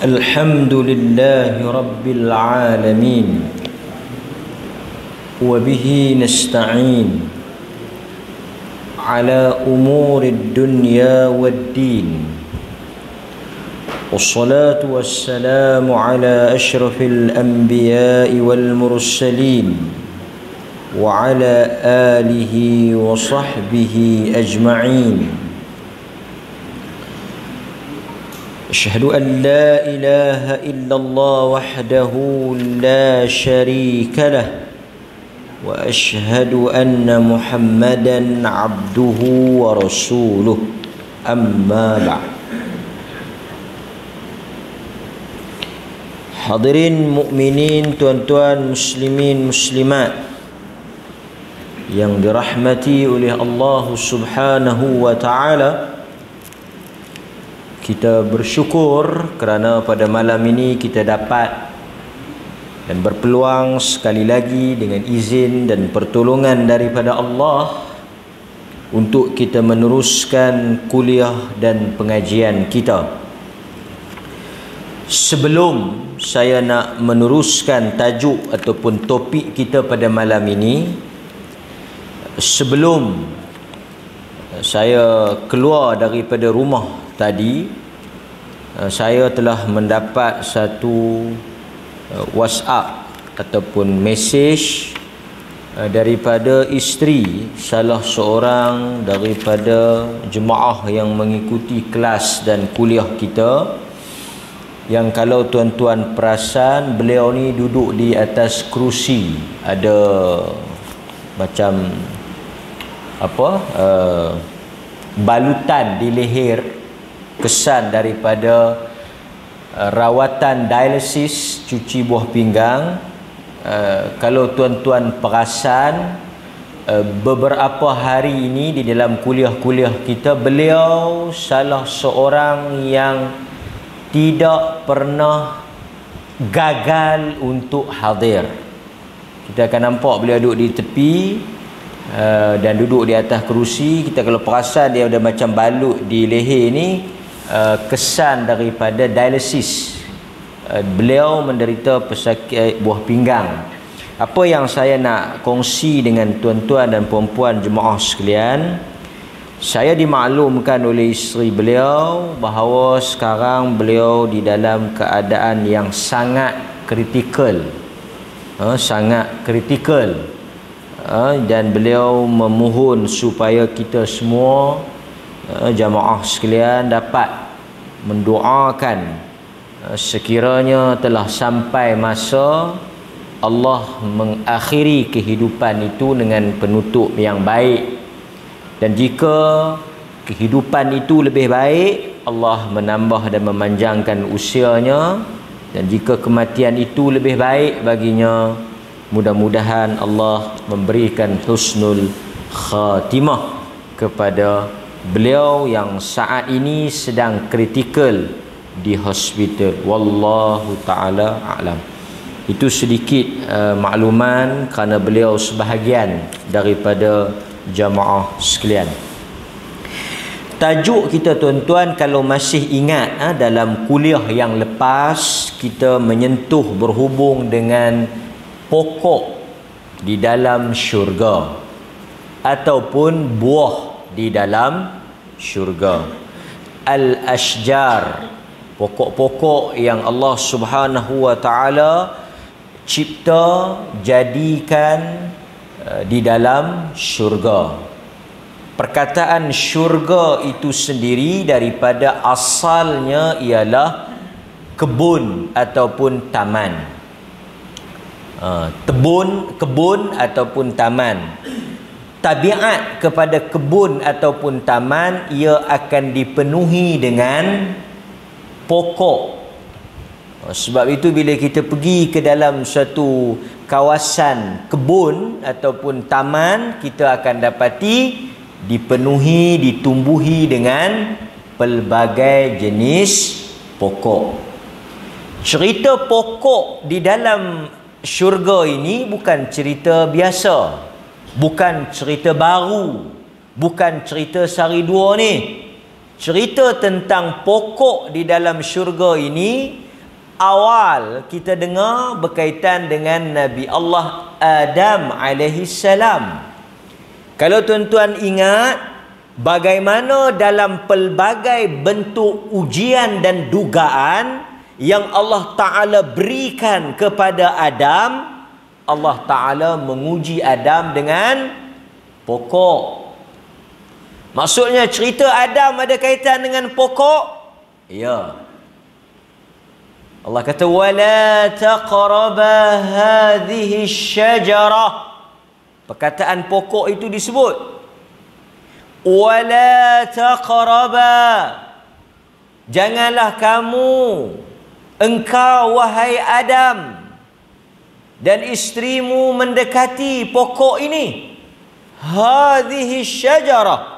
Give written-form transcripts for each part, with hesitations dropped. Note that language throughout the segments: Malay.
الحمد لله رب العالمين وبه نستعين على أمور الدنيا والدين والصلاة والسلام على أشرف الأنبياء والمرسلين وعلى آله وصحبه أجمعين. أشهد أن لا إله إلا الله وحده لا شريك له وأشهد أن محمدا عبده ورسوله أما بعد. Hadirin mukminin, tuan-tuan muslimin muslimat yang dirahmati oleh Allah Subhanahu wa taala, kita bersyukur kerana pada malam ini kita dapat dan berpeluang sekali lagi dengan izin dan pertolongan daripada Allah untuk kita meneruskan kuliah dan pengajian kita. Sebelum saya nak meneruskan tajuk ataupun topik kita pada malam ini, sebelum saya keluar daripada rumah tadi, saya telah mendapat satu WhatsApp ataupun mesej daripada isteri salah seorang daripada jemaah yang mengikuti kelas dan kuliah kita, yang kalau tuan-tuan perasan, beliau ni duduk di atas kerusi, ada macam balutan di leher, kesan daripada rawatan dialisis, cuci buah pinggang. Kalau tuan-tuan perasan, beberapa hari ini di dalam kuliah-kuliah kita, beliau salah seorang yang tidak pernah gagal untuk hadir. Kita akan nampak beliau duduk di tepi dan duduk di atas kerusi. Kita kalau perasan, dia ada macam balut di leher ni, kesan daripada dialisis. Beliau menderita pesakit buah pinggang. Apa yang saya nak kongsi dengan tuan-tuan dan puan-puan jemaah sekalian, saya dimaklumkan oleh isteri beliau bahawa sekarang beliau di dalam keadaan yang sangat kritikal, dan beliau memohon supaya kita semua jamaah sekalian dapat mendoakan sekiranya telah sampai masa Allah mengakhiri kehidupan itu dengan penutup yang baik. Dan jika kehidupan itu lebih baik, Allah menambah dan memanjangkan usianya. Dan jika kematian itu lebih baik baginya, mudah-mudahan Allah memberikan husnul khatimah kepada beliau yang saat ini sedang kritikal di hospital. Wallahu ta'ala a'lam. Itu sedikit makluman kerana beliau sebahagian daripada jamaah sekalian. Tajuk kita, tuan-tuan, kalau masih ingat, dalam kuliah yang lepas kita menyentuh berhubung dengan pokok di dalam syurga ataupun buah di dalam syurga. Al-ashjar, pokok-pokok yang Allah Subhanahu wa taala cipta, jadikan di dalam syurga. Perkataan syurga itu sendiri daripada asalnya ialah kebun ataupun taman. Kebun ataupun taman. Tabiat kepada kebun ataupun taman, ia akan dipenuhi dengan pokok. Sebab itu bila kita pergi ke dalam satu kawasan kebun ataupun taman, kita akan dapati dipenuhi, ditumbuhi dengan pelbagai jenis pokok. Cerita pokok di dalam syurga ini bukan cerita biasa, bukan cerita baru, bukan cerita sehari dua ni. Cerita tentang pokok di dalam syurga ini awal kita dengar berkaitan dengan Nabi Allah Adam alaihi salam. Kalau tuan-tuan ingat bagaimana dalam pelbagai bentuk ujian dan dugaan yang Allah Ta'ala berikan kepada Adam, Allah Ta'ala menguji Adam dengan pokok. Maksudnya cerita Adam ada kaitan dengan pokok? Ya. Allah kata wala taqraba hadhihi syajarah. Perkataan pokok itu disebut. Wala taqraba. Janganlah kamu, engkau wahai Adam dan isterimu mendekati pokok ini. Hadhihi syajarah.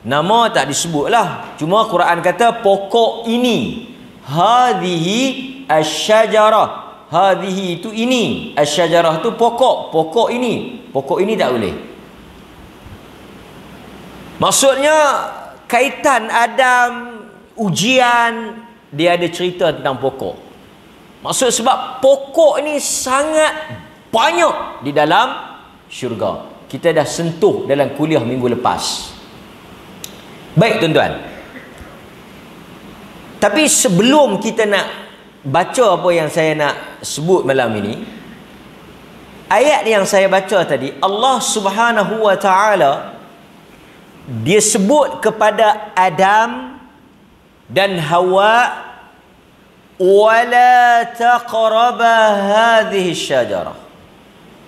Nama tak disebutlah. Cuma Quran kata pokok ini. Hadhihi asyajarah. Hadhihi itu ini. Asyajarah itu pokok. Pokok ini. Pokok ini tak boleh. Maksudnya kaitan Adam, ujian, dia ada cerita tentang pokok. Maksud sebab pokok ni sangat banyak di dalam syurga. Kita dah sentuh dalam kuliah minggu lepas. Baik tuan-tuan. Tapi sebelum kita nak baca apa yang saya nak sebut malam ini, ayat yang saya baca tadi, Allah Subhanahu wa taala dia sebut kepada Adam dan Hawa, wala taqraba hadhihi syajarah.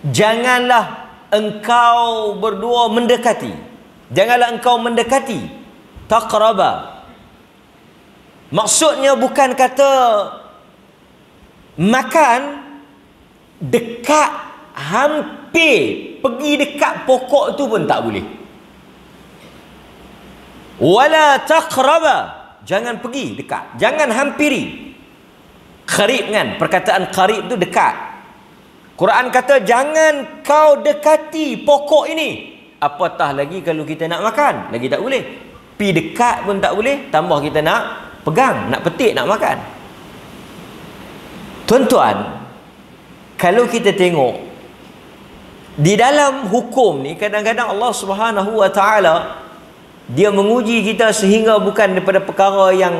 Janganlah engkau berdua mendekati. Janganlah engkau mendekati. Taqraba. Maksudnya bukan kata makan dekat, hampir pergi dekat pokok tu pun tak boleh. Wala taqraba. Jangan pergi dekat. Jangan hampiri. Qarib kan? Perkataan qarib tu dekat. Quran kata jangan kau dekati pokok ini. Apatah lagi kalau kita nak makan. Lagi tak boleh. Pi dekat pun tak boleh. Tambah kita nak pegang, nak petik, nak makan. Tuan-tuan, kalau kita tengok di dalam hukum ni, kadang-kadang Allah Subhanahu wa taala dia menguji kita sehingga bukan daripada perkara yang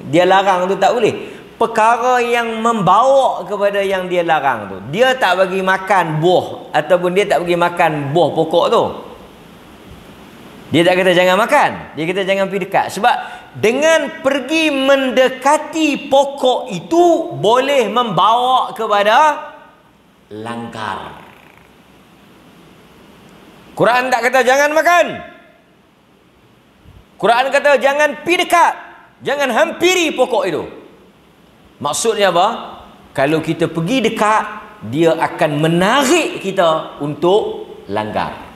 dia larang tu tak boleh. Perkara yang membawa kepada yang dia larang tu. Dia tak bagi makan buah ataupun dia tak bagi makan buah pokok tu. Dia tak kata jangan makan. Dia kata jangan pergi dekat. Sebab dengan pergi mendekati pokok itu boleh membawa kepada langgar. Quran tak kata jangan makan. Quran kata jangan pergi dekat. Jangan hampiri pokok itu. Maksudnya apa? Kalau kita pergi dekat, dia akan menarik kita untuk langgar.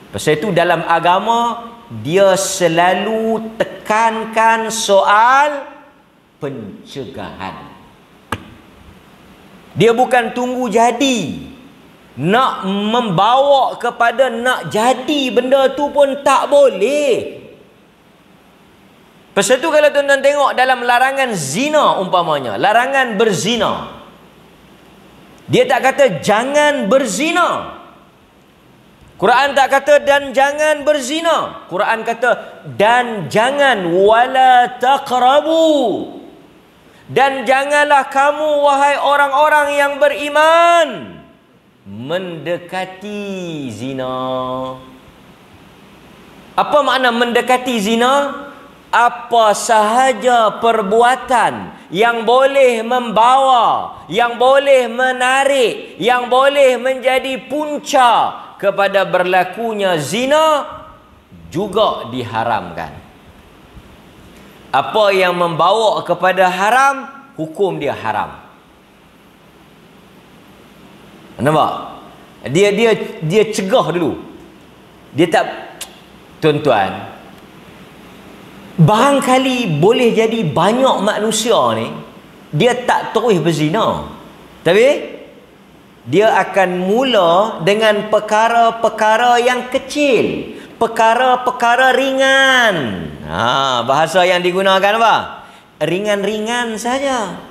Pasal itu dalam agama dia selalu tekankan soal pencegahan. Dia bukan tunggu jadi. Nak membawa kepada nak jadi benda tu pun tak boleh. Pasal itu kalau tuan-tuan tengok dalam larangan zina umpamanya, larangan berzina, dia tak kata jangan berzina. Quran tak kata dan jangan berzina. Quran kata dan jangan wala taqrabu. Dan janganlah kamu wahai orang-orang yang beriman mendekati zina. Apa makna mendekati zina? Apa sahaja perbuatan yang boleh membawa, yang boleh menarik, yang boleh menjadi punca kepada berlakunya zina juga diharamkan. Apa yang membawa kepada haram, hukum dia haram. Nampak? Dia cegah dulu. Dia tak, tuan-tuan, barangkali boleh jadi banyak manusia ni dia tak terus berzina, tapi dia akan mula dengan perkara-perkara yang kecil, perkara-perkara ringan. Bahasa yang digunakan apa? ringan-ringan saja.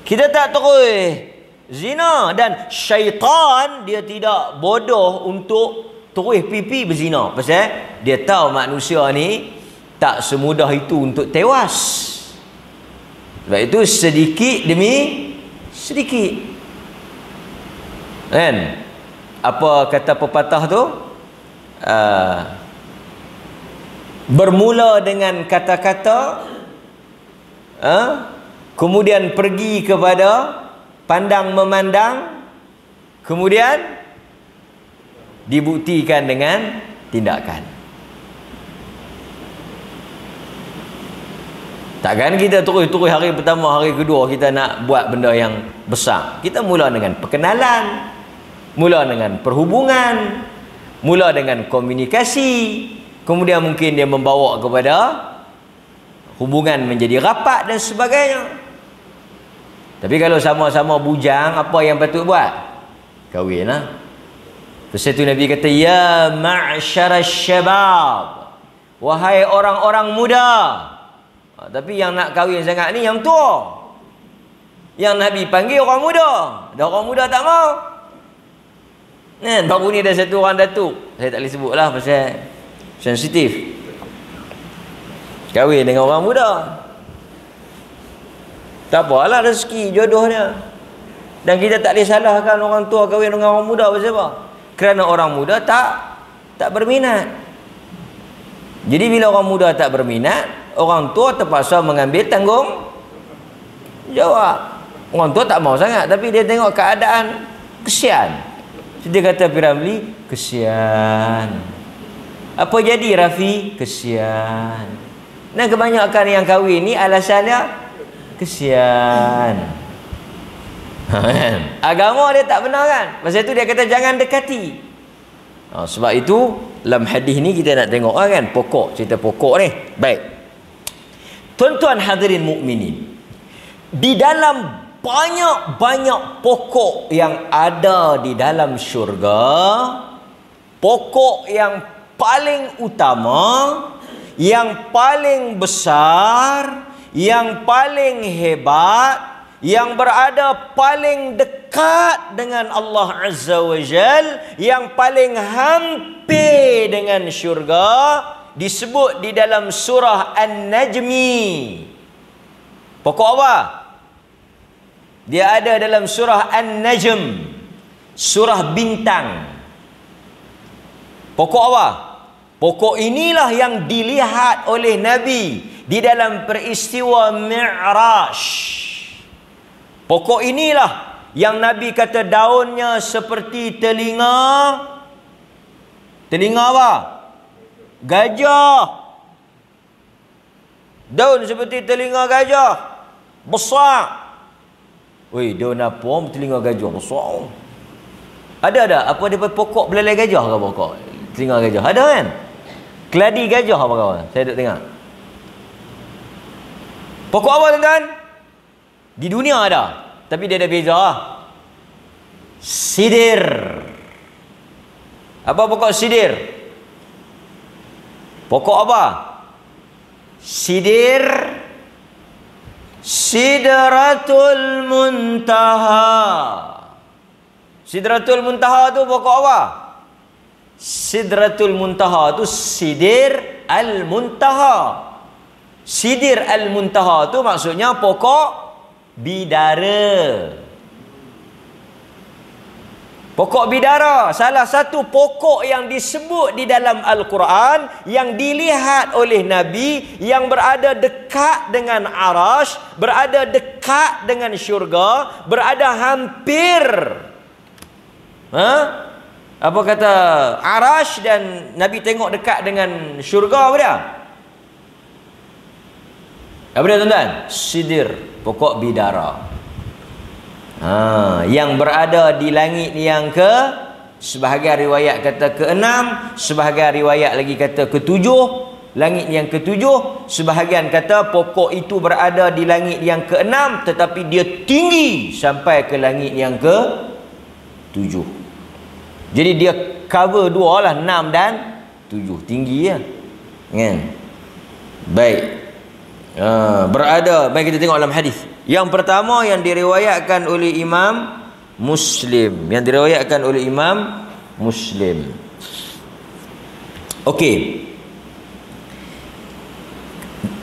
Kita tak terus zina, dan syaitan dia tidak bodoh untuk terus pipi berzina, pasal dia tahu manusia ni tak semudah itu untuk tewas. Sebab itu sedikit demi sedikit. Kan? Apa kata pepatah tu? Bermula dengan kata-kata, kemudian pergi kepada pandang memandang, kemudian dibuktikan dengan tindakan. Takkan kita terus-terus hari pertama, hari kedua kita nak buat benda yang besar. Kita mula dengan perkenalan, mula dengan perhubungan, mula dengan komunikasi, kemudian mungkin dia membawa kepada hubungan menjadi rapat dan sebagainya. Tapi kalau sama-sama bujang, apa yang patut buat? Kahwinlah. Terus itu Nabi kata, ya ma'syarasy syabab, wahai orang-orang muda. Tapi yang nak kahwin sangat ni yang tua. Yang Nabi panggil orang muda. Dah orang muda tak mau. Kan, baru ni ada satu orang datuk, saya tak boleh sebut lah pasal sensitif, kahwin dengan orang muda. Tak apalah, rezeki jodohnya. Dan kita tak boleh salahkan orang tua kahwin dengan orang muda. Pasal apa? Kerana orang muda tak berminat. Jadi bila orang muda tak berminat, orang tua terpaksa mengambil tanggungjawab. Orang tua tak mau sangat, tapi dia tengok keadaan, kesian. Dia kata Piramli, kesian. Apa jadi Rafi? Kesian. Dan kebanyakan yang kahwin ni alasannya kesian. Agama dia tak benar kan? Masa itu dia kata jangan dekati. Sebab itu dalam hadis ni kita nak tengok kan pokok, cerita pokok ni. Baik. Tuan-tuan hadirin mukminin, di dalam banyak-banyak pokok yang ada di dalam syurga, pokok yang paling utama, yang paling besar, yang paling hebat, yang berada paling dekat dengan Allah Azza wa Jal, yang paling hampir dengan syurga, disebut di dalam surah An-Najmi. Pokok apa? Dia ada dalam surah An-Najm, surah bintang. Pokok apa? Pokok inilah yang dilihat oleh Nabi di dalam peristiwa Mi'raj. Pokok inilah yang Nabi kata daunnya seperti telinga. Telinga apa? Gajah. Daun seperti telinga gajah. Besar. Weh, daun apa telinga gajah besar? Ada? Apa dia pokok belalai gajah ke pokok? Telinga gajah. Ada kan? Keladi gajah apa kawan? Saya duduk tengok. Pokok apa tuan-tuan? Di dunia ada, tapi dia ada beza. Sidir. Apa pokok sidir? Pokok apa? Sidir. Sidratul Muntaha. Sidratul Muntaha tu pokok apa? Sidratul Muntaha tu Sidir Al-Muntaha. Sidir Al-Muntaha tu maksudnya pokok bidara. Pokok bidara, salah satu pokok yang disebut di dalam Al-Quran, yang dilihat oleh Nabi, yang berada dekat dengan Arash, berada dekat dengan syurga, berada hampir. Apa kata Arash, dan Nabi tengok dekat dengan syurga apa dia? Apa dia tuan-tuan? Sidir, pokok bidara. Yang berada di langit yang sebahagian riwayat kata ke-6, sebahagian riwayat lagi kata ke-7, langit yang ke-7, sebahagian kata pokok itu berada di langit yang ke-6 tetapi dia tinggi sampai ke langit yang ke-7. Jadi dia cover dua lah, 6 dan 7, tinggi ya. Kan? Baik. Berada, mari kita tengok dalam hadis. Yang pertama yang diriwayatkan oleh Imam Muslim. Yang diriwayatkan oleh Imam Muslim. Okey.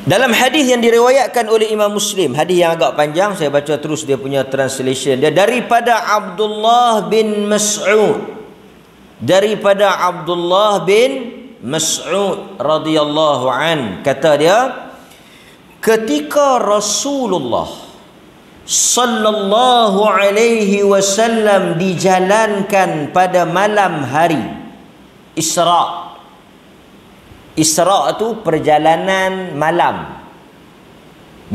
Dalam hadis yang diriwayatkan oleh Imam Muslim, hadis yang agak panjang, saya baca terus dia punya translation dia, daripada Abdullah bin Mas'ud. Daripada Abdullah bin Mas'ud radhiyallahu an, kata dia, ketika Rasulullah sallallahu alaihi wasallam dijalankan pada malam hari Isra. Isra itu perjalanan malam.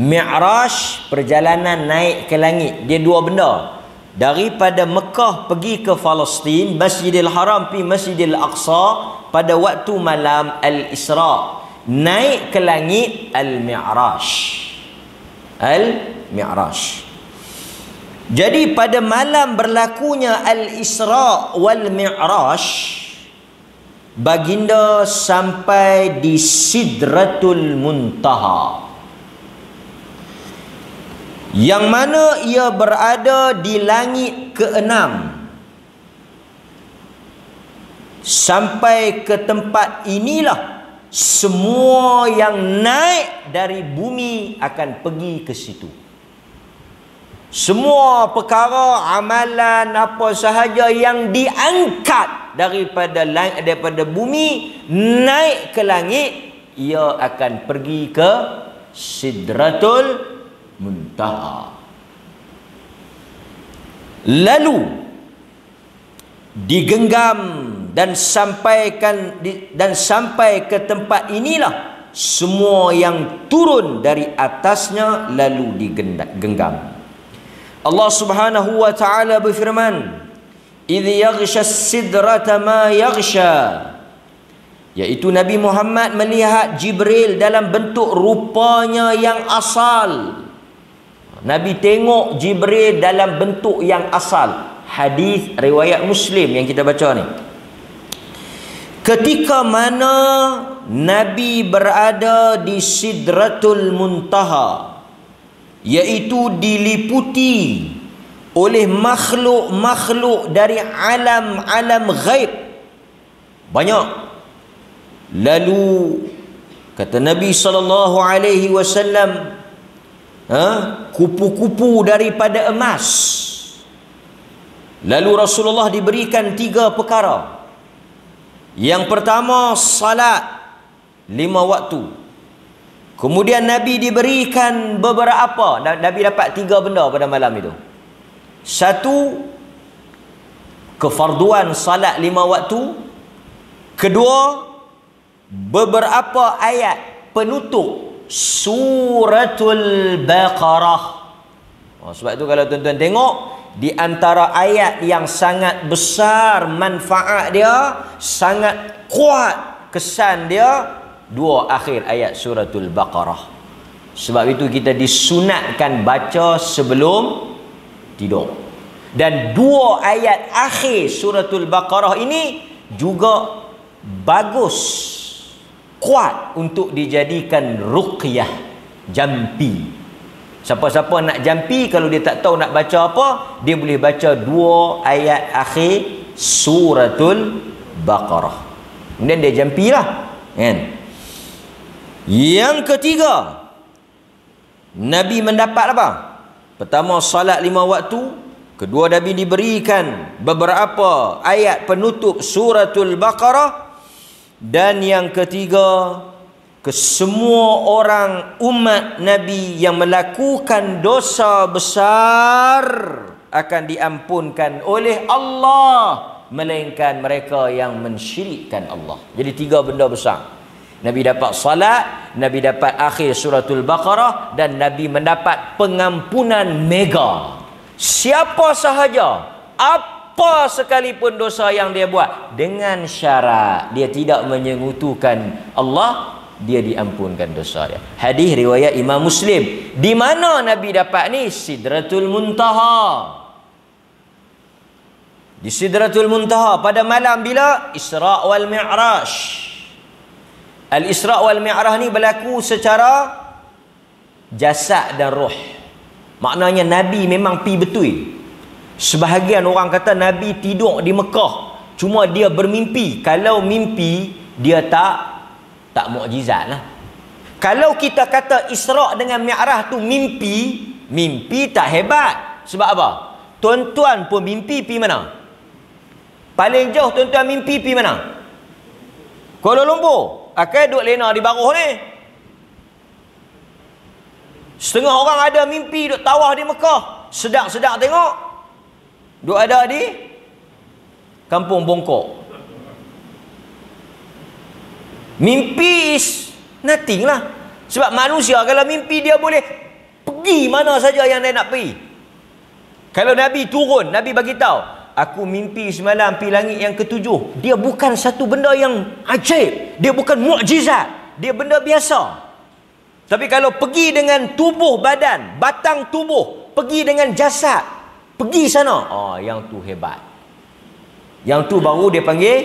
Mi'raj perjalanan naik ke langit. Dia dua benda. Daripada Mekah pergi ke Palestin, Masjidil Haram pergi Masjidil Aqsa pada waktu malam Al-Isra. Naik ke langit Al-Mi'raj. Al-Mi'raj. Jadi pada malam berlakunya Al-Isra wal Mi'raj, baginda sampai di Sidratul Muntaha, yang mana ia berada di langit ke-6. Sampai ke tempat inilah semua yang naik dari bumi akan pergi ke situ. Semua perkara, amalan, apa sahaja yang diangkat daripada bumi naik ke langit, ia akan pergi ke Sidratul Muntaha. Lalu digenggam dan sampai ke tempat inilah semua yang turun dari atasnya lalu digenggam. Allah Subhanahu wa taala berfirman, "Idz yaghsha as-sidrata ma yaghsha." Yaitu Nabi Muhammad melihat Jibril dalam bentuk rupanya yang asal. Nabi tengok Jibril dalam bentuk yang asal. Hadis riwayat Muslim yang kita baca ni. Ketika mana Nabi berada di Sidratul Muntaha, iaitu diliputi oleh makhluk-makhluk dari alam-alam ghaib banyak. Lalu kata Nabi SAW, kupu-kupu daripada emas. Lalu Rasulullah diberikan 3 perkara. Yang pertama, salat 5 waktu. Kemudian Nabi diberikan beberapa, Nabi dapat 3 benda pada malam itu. Satu, kefarduan salat 5 waktu. Kedua, beberapa ayat penutup Suratul Baqarah. Sebab itu kalau tuan-tuan tengok, di antara ayat yang sangat besar manfaat dia, sangat kuat kesan dia, 2 akhir ayat Suratul Baqarah. Sebab itu kita disunatkan baca sebelum tidur. Dan 2 ayat akhir Suratul Baqarah ini juga bagus, kuat untuk dijadikan ruqyah, jampi. Siapa-siapa nak jampi, kalau dia tak tahu nak baca apa, dia boleh baca 2 ayat akhir Suratul Baqarah. Kemudian dia jampilah, kan? Yang ketiga, Nabi mendapat apa? Pertama, salat 5 waktu. Kedua, Nabi diberikan beberapa ayat penutup Suratul Baqarah. Dan yang ketiga, kesemua orang umat Nabi yang melakukan dosa besar akan diampunkan oleh Allah, melainkan mereka yang mensyirikkan Allah. Jadi 3 benda besar. Nabi dapat salat, Nabi dapat akhir Suratul Baqarah, dan Nabi mendapat pengampunan mega. Siapa sahaja, apa sekalipun dosa yang dia buat, dengan syarat dia tidak menyengutukan Allah, dia diampunkan dosa dia. Hadis riwayat Imam Muslim. Di mana Nabi dapat ni? Sidratul Muntaha. Di Sidratul Muntaha pada malam bila? Isra wal Mi'raj. Al-Isra wal Mi'raj ni berlaku secara jasad dan roh. Maknanya Nabi memang pi betul. Sebahagian orang kata Nabi tidur di Mekah, cuma dia bermimpi. Kalau mimpi dia tak mukjizat lah. Kalau kita kata Isra' dengan Mi'raj tu mimpi tak hebat. Sebab apa? Tuan-tuan pun mimpi pi mana? Paling jauh tuan-tuan mimpi pi mana? Kuala Lumpur. Akan duduk lena di Baruh ni. Setengah orang ada mimpi duduk tawaf di Mekah. Sedap-sedap tengok. Duduk ada di Kampung Bongkok. Mimpi is nothing lah. Sebab manusia kalau mimpi dia boleh pergi mana saja yang dia nak pergi. Kalau Nabi turun, Nabi bagi tahu, aku mimpi semalam pergi langit yang ketujuh. Dia bukan satu benda yang ajaib. Dia bukan mukjizat. Dia benda biasa. Tapi kalau pergi dengan tubuh badan, batang tubuh, pergi dengan jasad, pergi sana, yang tu hebat. Yang tu baru dia panggil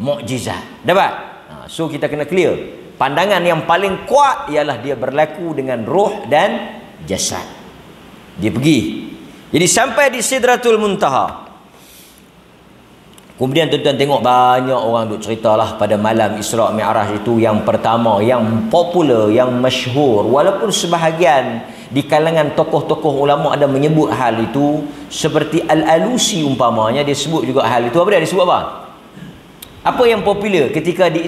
mukjizat. Dapat? So kita kena clear. Pandangan yang paling kuat ialah dia berlaku dengan roh dan jasad. Dia pergi. Jadi sampai di Sidratul Muntaha. Kemudian tuan-tuan tengok banyak orang duk ceritalah pada malam Isra' Mi'raj itu yang pertama, yang popular, yang masyhur. Walaupun sebahagian di kalangan tokoh-tokoh ulama ada menyebut hal itu, seperti Al-Alusi umpamanya dia sebut juga hal itu. Apa dia sebut apa? Apa yang popular ketika di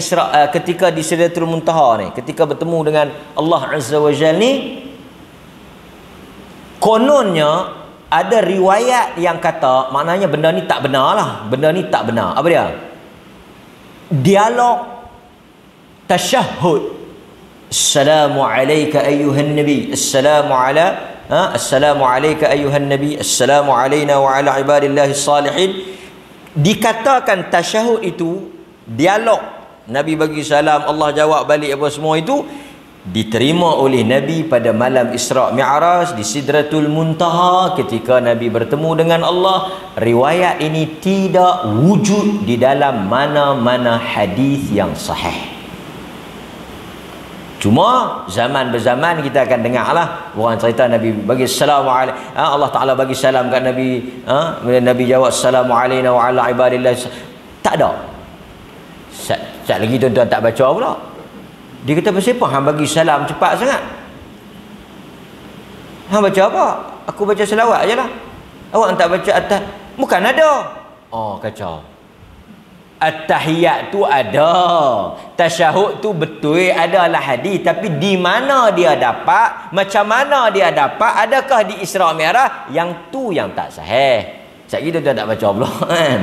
ketika di Sidratul Muntaha ni, ketika bertemu dengan Allah Azza wa Jalla ni, kononnya ada riwayat yang kata, maknanya benda ni tak benar lah. Benda ni tak benar. Apa dia? Dialog tasyahud. Assalamu alayka ayyuhan nabi. Assalamu alayka ayyuhan nabi. Assalamu alayna wa ala ibadillahis salihin. Dikatakan tasyahud itu, dialog Nabi bagi salam, Allah jawab balik apa semua itu, diterima oleh Nabi pada malam Isra' Mi'raj di Sidratul Muntaha ketika Nabi bertemu dengan Allah. Riwayat ini tidak wujud di dalam mana-mana hadis yang sahih. Cuma zaman berzaman kita akan dengarlah orang cerita Nabi bagi salam, Allah Ta'ala bagi salam kat Nabi, Nabi jawab assalamu alayna wa ala ibadillah. Tak ada. Sekejap lagi tuan-tuan tak baca pula. Dia kata, pasal apa hang bagi salam cepat sangat? Hang baca apa? Aku baca selawat je lah. Awak tak baca bukan ada. Kacau. At-tahiyat tu ada. Tasyahud tu betul adalah hadis. Tapi di mana dia dapat? Macam mana dia dapat? Adakah di Isra' Mi'raj? Yang tu yang tak sahih. Sekejap lagi tuan tak baca pula kan?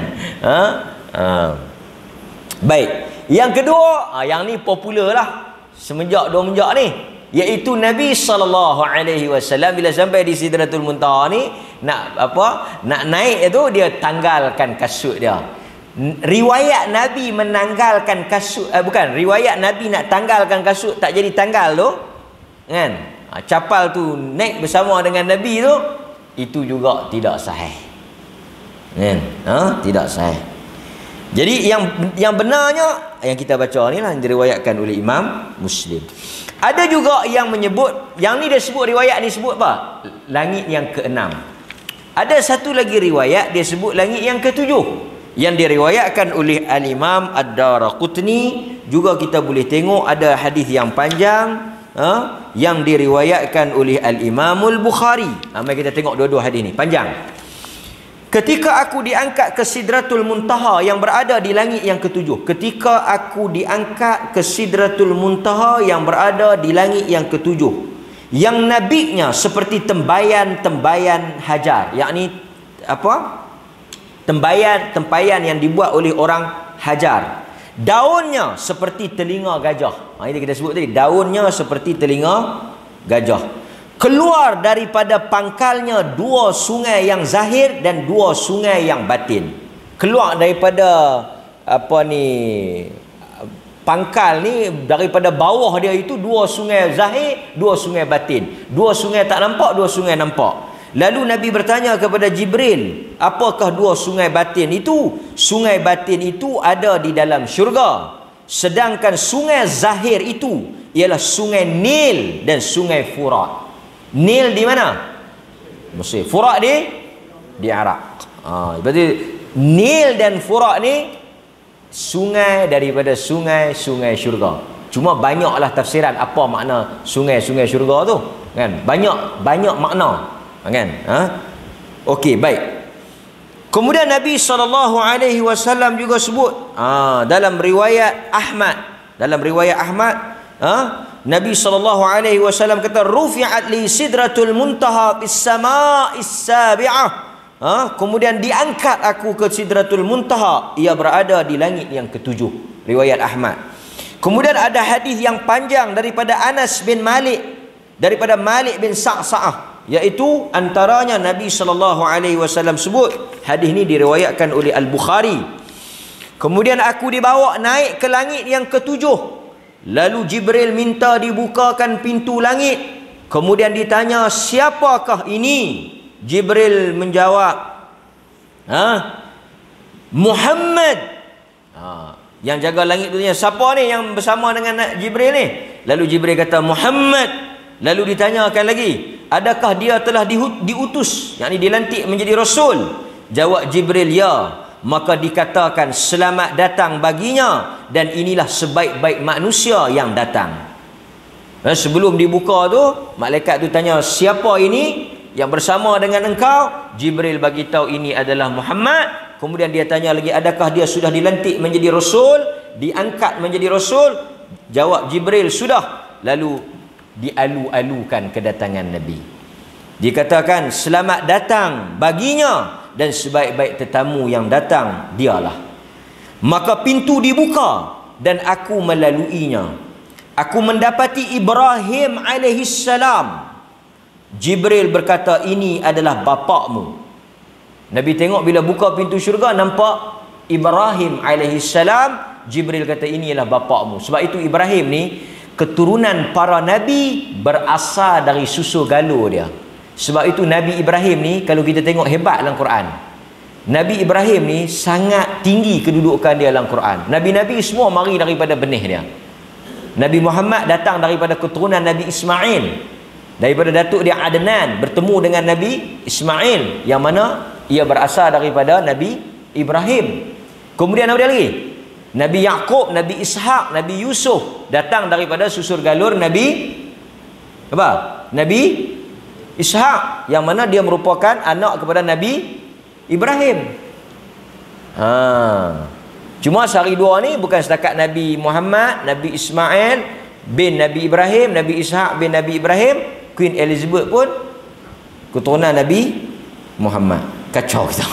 Baik. Yang kedua, yang ni popular lah semenjak ni, iaitu Nabi SAW bila sampai di Sidratul Muntaha ni nak naik itu, dia tanggalkan kasut dia. Riwayat Nabi menanggalkan kasut, riwayat Nabi nak tanggalkan kasut tak jadi tanggal tu kan, capal tu naik bersama dengan Nabi tu, itu juga tidak sahih kan, tidak sahih. Jadi yang benarnya yang kita baca ni lah, yang diriwayatkan oleh Imam Muslim. Ada juga yang menyebut, yang ni dia sebut, riwayat ni sebut apa? Langit yang ke-6. Ada satu lagi riwayat dia sebut langit yang ke-7, yang diriwayatkan oleh Al-Imam Ad-Daraqutni. Juga kita boleh tengok ada hadis yang panjang yang diriwayatkan oleh Al-Imamul Bukhari. Mari kita tengok dua-dua hadis ni, panjang. Ketika aku diangkat ke Sidratul Muntaha yang berada di langit yang ke-7. Ketika aku diangkat ke Sidratul Muntaha yang berada di langit yang ke-7. Yang nabinya seperti tembayan-tembayan hajar. Yakni apa? Tempayan yang dibuat oleh orang hajar. Daunnya seperti telinga gajah. Ini kita sebut tadi. Daunnya seperti telinga gajah. Keluar daripada pangkalnya dua sungai yang zahir dan dua sungai yang batin. Keluar daripada pangkal ni, daripada bawah dia itu dua sungai zahir, dua sungai batin. Dua sungai tak nampak, dua sungai nampak. Lalu Nabi bertanya kepada Jibril, apakah dua sungai batin itu? Sungai batin itu ada di dalam syurga. Sedangkan sungai zahir itu ialah sungai Nil dan sungai Furat. Nil di mana? Mesir. Furat di Iraq. Berarti Nil dan Furat ni sungai daripada sungai-sungai syurga. Cuma banyaklah tafsiran apa makna sungai-sungai syurga tu, kan? Banyak makna, kan? Okey, baik. Kemudian Nabi SAW juga sebut dalam riwayat Ahmad, Nabi SAW kata rufi'at li sidratul muntaha bis sama'is sabi'ah. Kemudian diangkat aku ke Sidratul Muntaha, ia berada di langit yang ketujuh. Riwayat Ahmad. Kemudian ada hadis yang panjang daripada Anas bin Malik, daripada Malik bin Sa'sa'ah, iaitu antaranya Nabi SAW sebut, hadis ini diriwayatkan oleh Al-Bukhari. Kemudian aku dibawa naik ke langit yang ketujuh, lalu Jibril minta dibukakan pintu langit. Kemudian ditanya, siapakah ini? Jibril menjawab, Muhammad. Yang jaga langit tu tanya, siapa ni yang bersama dengan Jibril ni? Lalu Jibril kata, Muhammad. Lalu ditanyakan lagi, adakah dia telah diutus, yakni dilantik menjadi rasul? Jawab Jibril, ya. Maka dikatakan, selamat datang baginya, dan inilah sebaik-baik manusia yang datang. Sebelum dibuka tu, malaikat tu tanya, siapa ini yang bersama dengan engkau? Jibril bagi tahu ini adalah Muhammad. Kemudian dia tanya lagi, adakah dia sudah dilantik menjadi rasul, diangkat menjadi rasul? Jawab Jibril, sudah. Lalu dialu-alukan kedatangan Nabi. Dikatakan, selamat datang baginya, dan sebaik-baik tetamu yang datang dialah. Maka pintu dibuka dan aku melaluinya. Aku mendapati Ibrahim alaihissalam. Jibril berkata, ini adalah bapakmu. Nabi tengok bila buka pintu syurga, nampak Ibrahim alaihissalam. Jibril kata, ini adalah bapakmu. Sebab itu Ibrahim ni, keturunan para Nabi berasal dari susu galur dia. Sebab itu Nabi Ibrahim ni, kalau kita tengok hebat dalam Quran, Nabi Ibrahim ni sangat tinggi kedudukan dia dalam Quran. Nabi-Nabi semua mari daripada benih dia. Nabi Muhammad datang daripada keturunan Nabi Ismail, daripada datuk dia Adnan, bertemu dengan Nabi Ismail, yang mana ia berasal daripada Nabi Ibrahim. Kemudian apa dia lagi? Nabi Yaqub, Nabi Ishaq, Nabi Yusuf datang daripada susur galur Nabi Nabi Ishaq, yang mana dia merupakan anak kepada Nabi Ibrahim. Cuma sehari dua ni bukan setakat Nabi Muhammad, Nabi Ismail bin Nabi Ibrahim, Nabi Ishaq bin Nabi Ibrahim, Queen Elizabeth pun keturunan Nabi Muhammad. Kacau kita.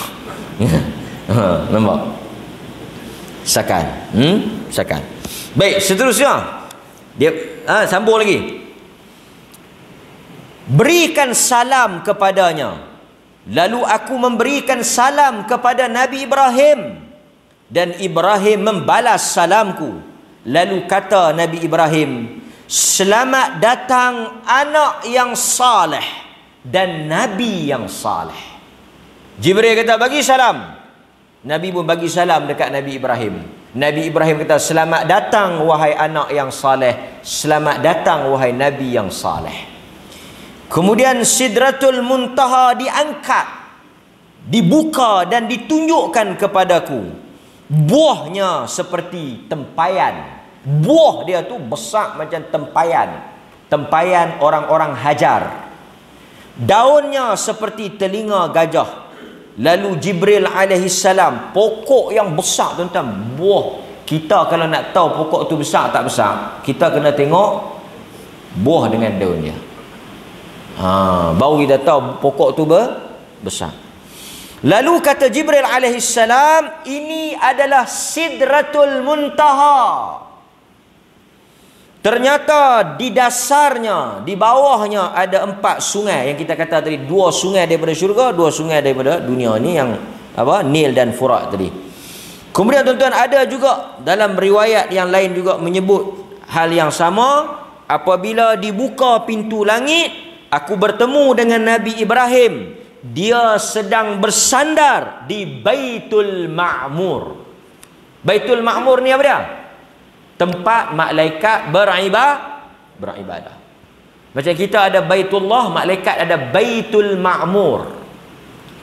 Nampak? Sakan. Sakan. Baik, seterusnya dia sambung lagi. Berikan salam kepadanya. Lalu aku memberikan salam kepada Nabi Ibrahim, dan Ibrahim membalas salamku. Lalu kata Nabi Ibrahim, selamat datang anak yang saleh dan Nabi yang saleh. Jibril kata, bagi salam. Nabi pun bagi salam dekat Nabi Ibrahim. Nabi Ibrahim kata, selamat datang wahai anak yang saleh, selamat datang wahai Nabi yang saleh. Kemudian Sidratul Muntaha diangkat, dibuka dan ditunjukkan kepadaku. Buahnya seperti tempayan. Buah dia tu besar macam tempayan. Tempayan orang-orang Hajar. Daunnya seperti telinga gajah. Lalu Jibril alaihissalam, pokok yang besar tuan-tuan, buah. Kita kalau nak tahu pokok tu besar tak besar, kita kena tengok buah dengan daun dia. Baru kita tahu pokok tu besar. Lalu kata Jibril alaihissalam, ini adalah Sidratul Muntaha. Ternyata di dasarnya, di bawahnya ada 4 sungai yang kita kata tadi, 2 sungai daripada syurga, 2 sungai daripada dunia ni, yang Nil dan Furat tadi. Kemudian tuan-tuan, ada juga dalam riwayat yang lain juga menyebut hal yang sama. Apabila dibuka pintu langit, aku bertemu dengan Nabi Ibrahim. Dia sedang bersandar di Baitul Ma'mur. Baitul Ma'mur ni apa dia? Tempat malaikat beribadah. Macam kita ada Baitullah, malaikat ada Baitul Ma'mur.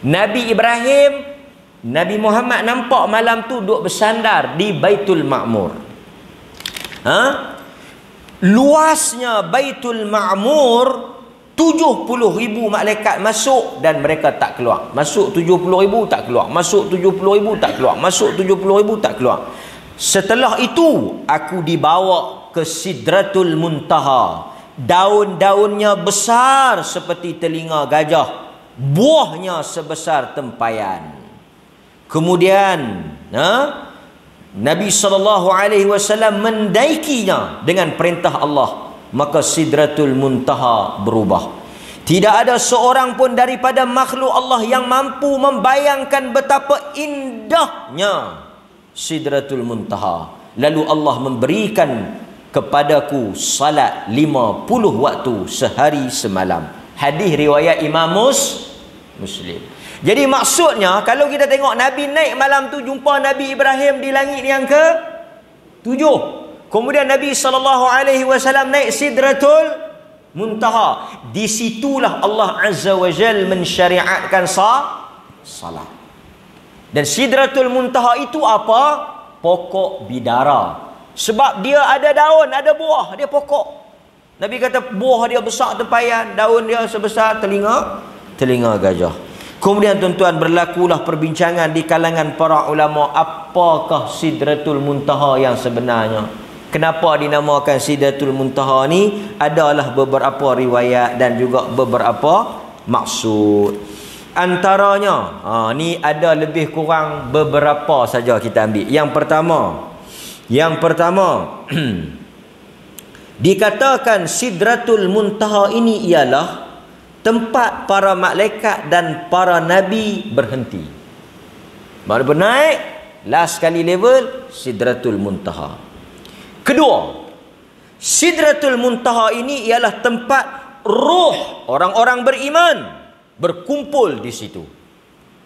Nabi Ibrahim, Nabi Muhammad nampak malam tu duduk bersandar di Baitul Ma'mur. Luasnya Baitul Ma'mur, 70,000 malaikat masuk dan mereka tak keluar. Masuk 70,000 tak keluar. Masuk 70,000 tak keluar. Masuk 70,000 tak keluar. Setelah itu aku dibawa ke Sidratul Muntaha. Daun-daunnya besar seperti telinga gajah, buahnya sebesar tempayan. Kemudian Nabi SAW mendaikinya dengan perintah Allah. Maka Sidratul Muntaha berubah. Tidak ada seorang pun daripada makhluk Allah yang mampu membayangkan betapa indahnya Sidratul Muntaha. Lalu Allah memberikan kepadaku salat 50 waktu sehari semalam. Hadis riwayat Imam Muslim. Jadi maksudnya kalau kita tengok Nabi naik malam tu, jumpa Nabi Ibrahim di langit yang ke-7. Kemudian Nabi SAW naik Sidratul Muntaha. Di situlah Allah Azza wa Jal mensyariatkan salat. Dan Sidratul Muntaha itu apa? Pokok bidara. Sebab dia ada daun, ada buah, dia pokok. Nabi kata buah dia besar tempayan, daun dia sebesar telinga gajah. Kemudian tuan-tuan, berlakulah perbincangan di kalangan para ulama, apakah Sidratul Muntaha yang sebenarnya? Kenapa dinamakan Sidratul Muntaha ni? Adalah beberapa riwayat dan juga beberapa maksud. Antaranya, ni ada lebih kurang beberapa saja kita ambil. Yang pertama dikatakan Sidratul Muntaha ini ialah tempat para malaikat dan para nabi berhenti. Baru naik, last kali level Sidratul Muntaha. Kedua, Sidratul Muntaha ini ialah tempat roh orang-orang beriman berkumpul di situ.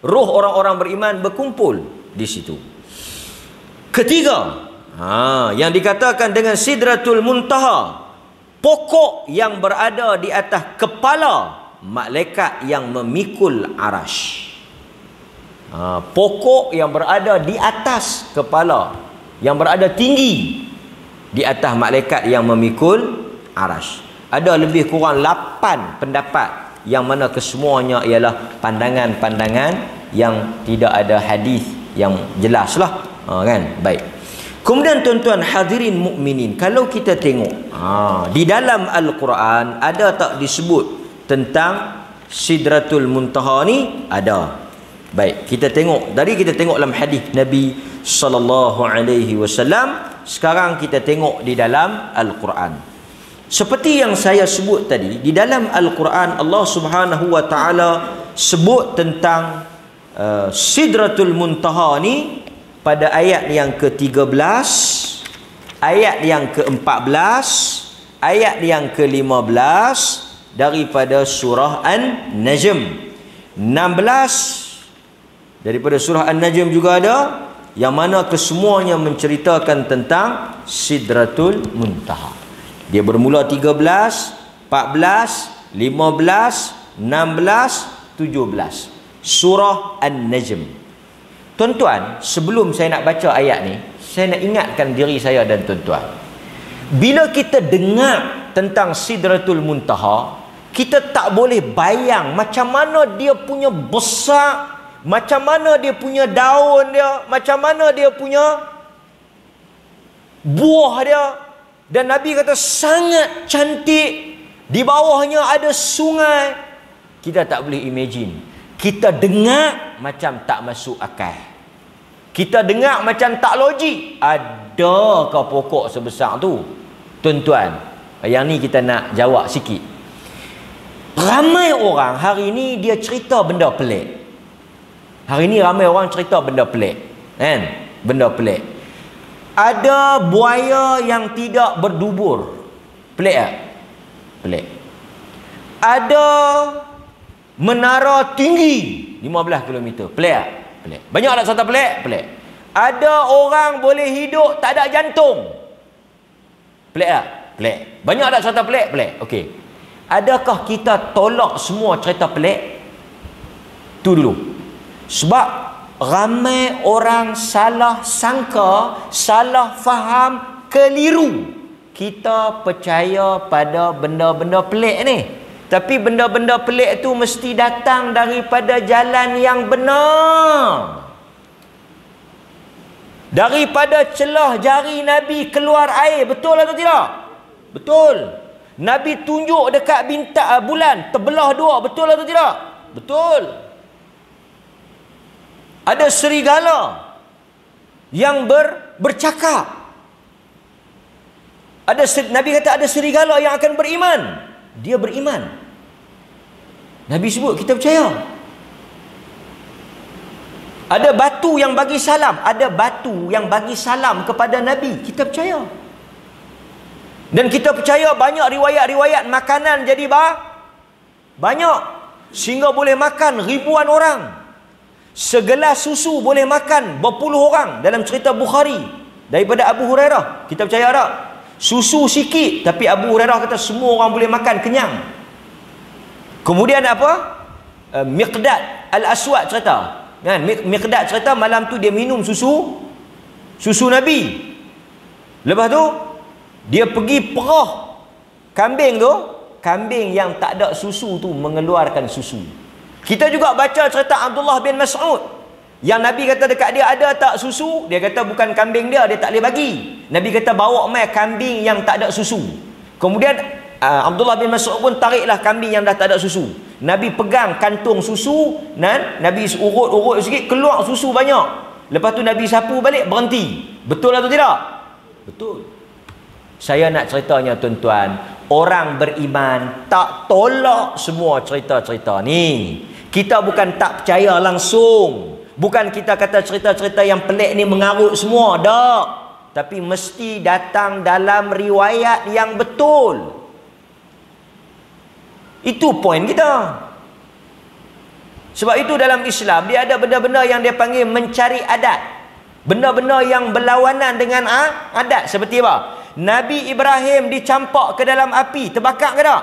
Roh orang-orang beriman berkumpul di situ. Ketiga, yang dikatakan dengan Sidratul Muntaha, pokok yang berada di atas kepala malaikat yang memikul arash. Pokok yang berada di atas kepala, yang berada tinggi di atas malaikat yang memikul arash. Ada lebih kurang 8 pendapat, yang mana kesemuanya ialah pandangan-pandangan yang tidak ada hadis yang jelas lah. Kan? Baik. Kemudian tuan-tuan hadirin mukminin, kalau kita tengok di dalam Al-Quran ada tak disebut tentang Sidratul Muntaha ni? Ada. Baik, kita tengok. Tadi kita tengok dalam hadis Nabi SAW. Sekarang kita tengok di dalam Al-Quran. Seperti yang saya sebut tadi, di dalam Al-Quran Allah Subhanahu wa taala sebut tentang Sidratul Muntaha ni pada ayat yang ke-13, ayat yang ke-14, ayat yang ke-15 daripada surah An-Najm. 16 daripada surah An-Najm juga ada, yang mana kesemuanya menceritakan tentang Sidratul Muntaha. Dia bermula 13, 14, 15, 16, 17. Surah An-Najm. Tuan-tuan, sebelum saya nak baca ayat ni, saya nak ingatkan diri saya dan tuan-tuan. Bila kita dengar tentang Sidratul Muntaha, kita tak boleh bayang macam mana dia punya besar, macam mana dia punya daun dia, macam mana dia punya buah dia. Dan Nabi kata sangat cantik. Di bawahnya ada sungai. Kita tak boleh imagine. Kita dengar macam tak masuk akal. Kita dengar macam tak logik. Adakah pokok sebesar tu? Tuan-tuan, yang ni kita nak jawab sikit. Ramai orang hari ni dia cerita benda pelik. Hari ni ramai orang cerita benda pelik. Kan? Benda pelik. Ada buaya yang tidak berdubur. Pelik tak? Pelik. Ada menara tinggi 15 km. Pelik tak? Pelik. Banyak tak cerita pelik? Pelik. Ada orang boleh hidup tak ada jantung. Pelik tak? Pelik. Banyak tak cerita pelik? Pelik. Okey. Adakah kita tolak semua cerita pelik? Tu dulu. Sebab ramai orang salah sangka, salah faham, keliru. Kita percaya pada benda-benda pelik ni. Tapi benda-benda pelik tu mesti datang daripada jalan yang benar. Daripada celah jari Nabi keluar air. Betul atau tidak? Betul. Nabi tunjuk dekat bintang bulan, terbelah dua. Betul atau tidak? Betul. Ada serigala yang bercakap. Nabi kata ada serigala yang akan beriman. Dia beriman. Nabi sebut, kita percaya. Ada batu yang bagi salam. Ada batu yang bagi salam kepada Nabi. Kita percaya. Dan kita percaya banyak riwayat-riwayat makanan jadi banyak. Sehingga boleh makan ribuan orang. Segelas susu boleh makan berpuluh orang. Dalam cerita Bukhari. Daripada Abu Hurairah. Kita percaya tak? Susu sikit. Tapi Abu Hurairah kata semua orang boleh makan, kenyang. Kemudian apa? Miqdad Al-Aswad cerita. Kan? Miqdad cerita malam tu dia minum susu Nabi. Lepas tu dia pergi perah kambing tu. Kambing yang tak ada susu tu mengeluarkan susu. Kita juga baca cerita Abdullah bin Mas'ud. Yang Nabi kata dekat dia, ada tak susu? Dia kata bukan kambing dia tak boleh bagi. Nabi kata bawa mai kambing yang tak ada susu. Kemudian Abdullah bin Mas'ud pun tariklah kambing yang dah tak ada susu. Nabi pegang kantung susu, Nabi urut-urut sikit, keluar susu banyak. Lepas tu Nabi sapu balik, berhenti. Betul atau tidak? Betul. Saya nak ceritanya tuan-tuan, orang beriman tak tolak semua cerita-cerita ni. Kita bukan tak percaya langsung. Bukan kita kata cerita-cerita yang pelik ni mengarut semua. Tak. Tapi mesti datang dalam riwayat yang betul. Itu poin kita. Sebab itu dalam Islam dia ada benda-benda yang dia panggil mencari adat. Benda-benda yang berlawanan dengan adat. Seperti apa? Nabi Ibrahim dicampak ke dalam api. Terbakar ke tak?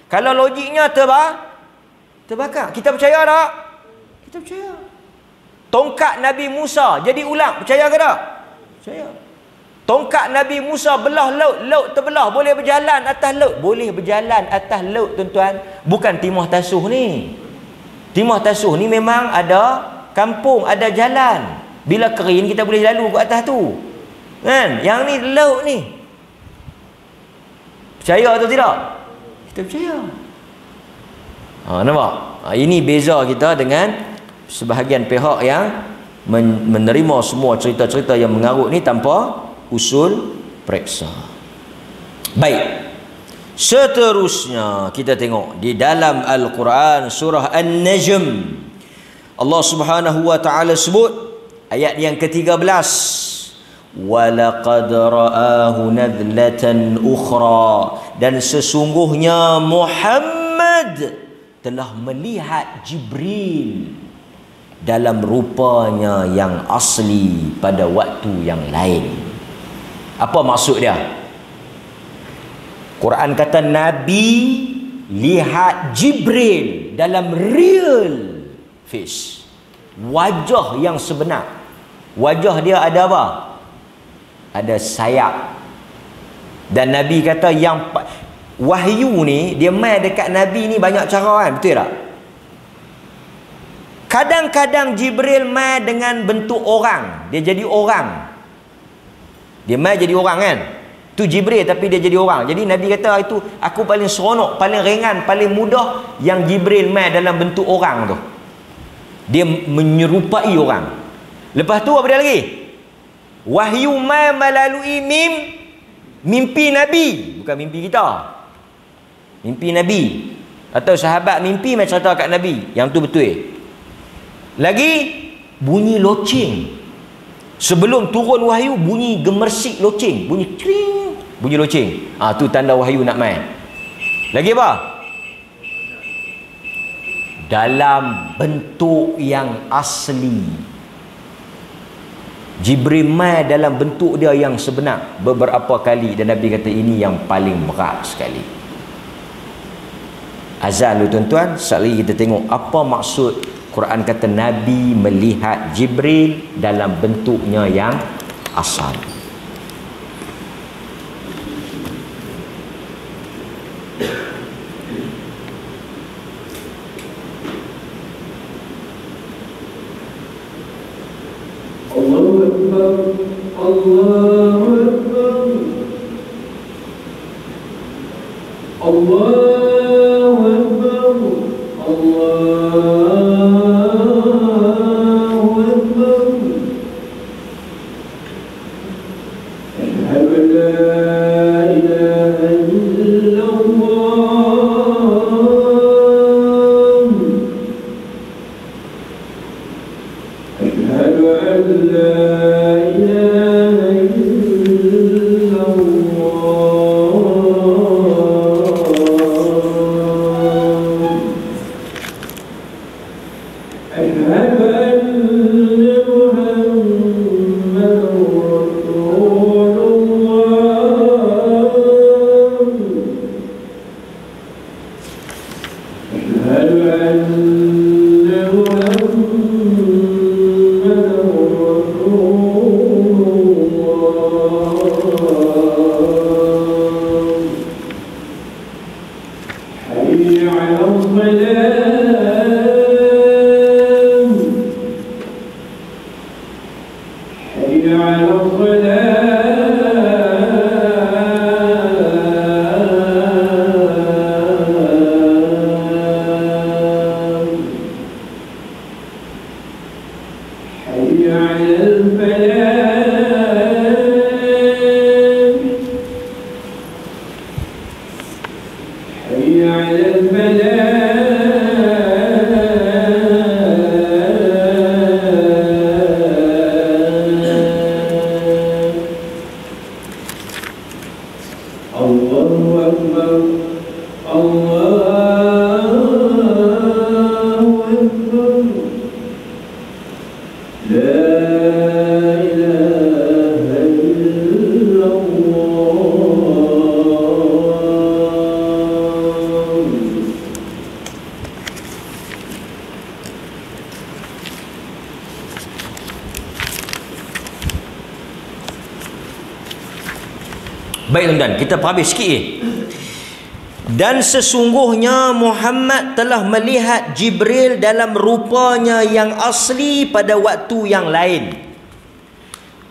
Kalau logiknya terbakar. Kita percaya tak? Kita percaya. Tongkat Nabi Musa jadi ulang. Percaya ke tak? Percaya. Tongkat Nabi Musa belah laut, laut terbelah, boleh berjalan atas laut. Boleh berjalan atas laut tuan-tuan. Bukan Timah Tasuh ni. Timah Tasuh ni memang ada kampung, ada jalan. Bila kering kita boleh lalu ke atas tu. Kan? Yang ni laut ni. Percaya atau tidak? Kita percaya. Nampak? Ini beza kita dengan sebahagian pihak yang menerima semua cerita-cerita yang mengarut ni tanpa usul periksa. Baik. Seterusnya kita tengok di dalam Al-Quran surah An-Najm. Allah Subhanahu wa taala sebut ayat yang ke-13. Walaqad ra'ahu nadlatan ukhra, dan sesungguhnya Muhammad telah melihat Jibril dalam rupanya yang asli pada waktu yang lain. Apa maksud dia? Quran kata Nabi lihat Jibril dalam real face. Wajah yang sebenar. Wajah dia ada apa? Ada sayap. Dan Nabi kata yang wahyu ni dia mai dekat Nabi ni banyak cara kan, betul tak? Kadang-kadang Jibril mai dengan bentuk orang, dia jadi orang. Dia mai jadi orang kan. Tu Jibril tapi dia jadi orang. Jadi Nabi kata itu aku paling seronok, paling ringan, paling mudah yang Jibril mai dalam bentuk orang tu. Dia menyerupai orang. Lepas tu apa dia lagi? Wahyu mai melalui mimpi Nabi, bukan mimpi kita. Mimpi Nabi atau sahabat mimpi mai cerita kat Nabi, yang tu betul. Lagi bunyi loceng. Sebelum turun wahyu bunyi gemersik loceng, bunyi kring, bunyi loceng. Tu tanda wahyu nak mai. Lagi apa? Dalam bentuk yang asli. Jibril mai dalam bentuk dia yang sebenar beberapa kali, dan Nabi kata ini yang paling berat sekali. Azan dulu tuan-tuan. Sekali kita tengok apa maksud Quran kata Nabi melihat Jibril dalam bentuknya yang asal. Allahu Akbar, Allahu Akbar, Allahu Akbar, Allahu Akbar. Asyhadu an la ilaha illallah. Asyhadu an la ilaha illallah. Asyhadu anna Muhammadan Rasulullah. Asyhadu anna Muhammadan Rasulullah. Hayya 'alal salam. Hayya 'alal salam. Hayya 'alal falah. Hayya 'alal falah. Allahu Akbar, Allahu Akbar. La ilaha illallah. Baik tuan-tuan, kita habis sikit. Dan sesungguhnya Muhammad telah melihat Jibril dalam rupanya yang asli pada waktu yang lain.